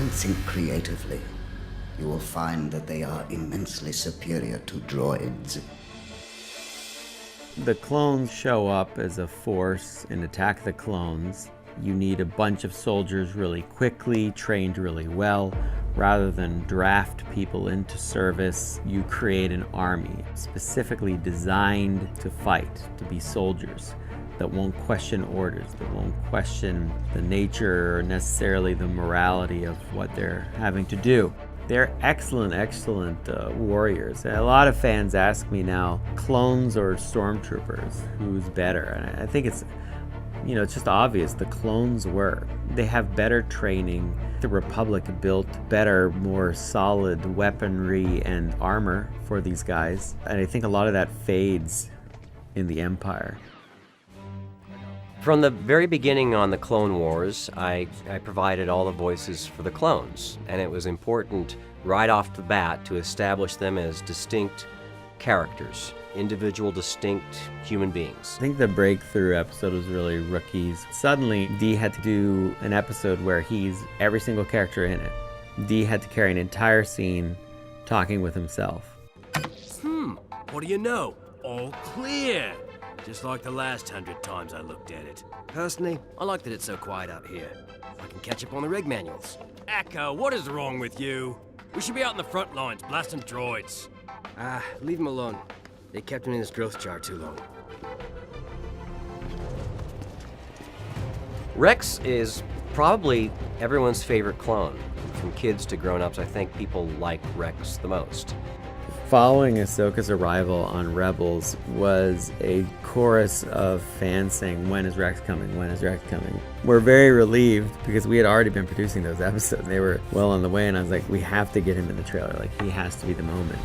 can think creatively, you will find that they are immensely superior to droids. The clones show up as a force and attack the clones. You need a bunch of soldiers really quickly, trained really well. Rather than draft people into service, you create an army specifically designed to fight, to be soldiers that won't question orders, that won't question the nature or necessarily the morality of what they're having to do. They're excellent warriors. A lot of fans ask me now, clones or stormtroopers, who's better? And I think it's just obvious. The clones were. They have better training. The Republic built better, more solid weaponry and armor for these guys. And I think a lot of that fades in the Empire. From the very beginning on the Clone Wars, I provided all the voices for the clones, and it was important right off the bat to establish them as distinct characters, individual, distinct human beings. I think the breakthrough episode was really Rookies. Suddenly, Dee had to do an episode where he's every single character in it. Dee had to carry an entire scene talking with himself. What do you know? All clear! Just like the last 100 times I looked at it. Personally, I like that it's so quiet out here. I can catch up on the rig manuals. Echo, what is wrong with you? We should be out in the front lines, blasting droids. Leave him alone. They kept him in his growth jar too long. Rex is probably everyone's favorite clone. From kids to grown-ups, I think people like Rex the most. Following Ahsoka's arrival on Rebels was a chorus of fans saying, when is Rex coming? When is Rex coming? We're very relieved because we had already been producing those episodes. They were well on the way, and I was like, we have to get him in the trailer. Like, he has to be the moment.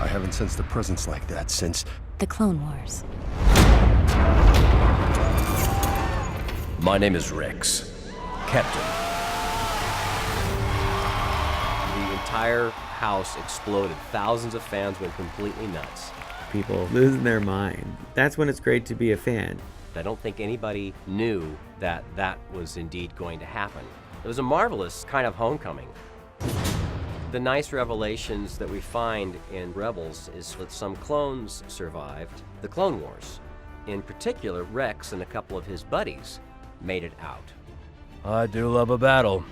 I haven't sensed a presence like that since The Clone Wars. My name is Rex. Captain. The entire house exploded. Thousands of fans went completely nuts. People losing their mind. That's when it's great to be a fan. I don't think anybody knew that that was indeed going to happen. It was a marvelous kind of homecoming. The nice revelations that we find in Rebels is that some clones survived the Clone Wars. In particular, Rex and a couple of his buddies made it out. I do love a battle,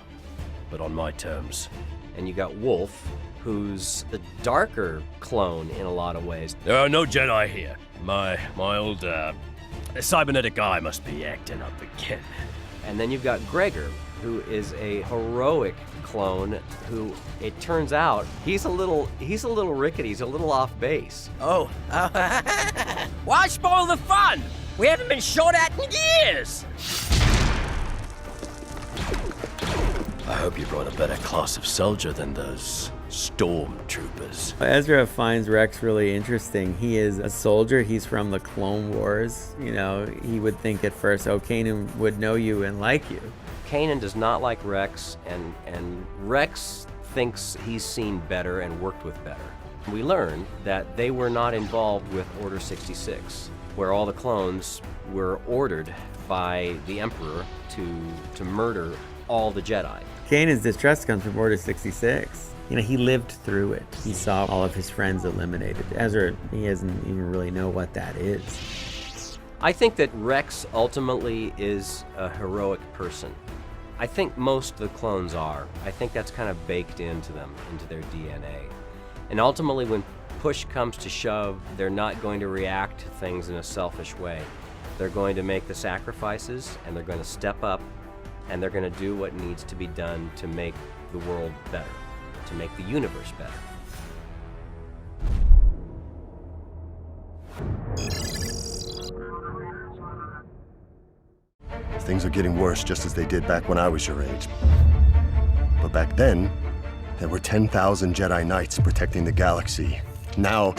but on my terms. And you got Wolf, who's the darker clone in a lot of ways. There are no Jedi here. My old, cybernetic eye must be acting up again. And then you've got Gregor, who is a heroic clone who, it turns out, he's a little rickety, he's a little off base. Oh, why spoil the fun? We haven't been shot at in years! I hope you brought a better class of soldier than those stormtroopers. Ezra finds Rex really interesting. He is a soldier. He's from the Clone Wars. He would think at first, Kanan would know you and like you. Kanan does not like Rex, and Rex thinks he's seen better and worked with better. We learn that they were not involved with Order 66, where all the clones were ordered by the Emperor to murder all the Jedi. Kanan's distrust comes from Order 66. He lived through it. He saw all of his friends eliminated. Ezra, he doesn't even really know what that is. I think that Rex ultimately is a heroic person. I think most of the clones are. I think that's kind of baked into them, into their DNA. And ultimately, when push comes to shove, they're not going to react to things in a selfish way. They're going to make the sacrifices, and they're going to step up, and they're going to do what needs to be done to make the world better, to make the universe better. things are getting worse just as they did back when I was your age. But back then, there were 10,000 Jedi Knights protecting the galaxy. Now,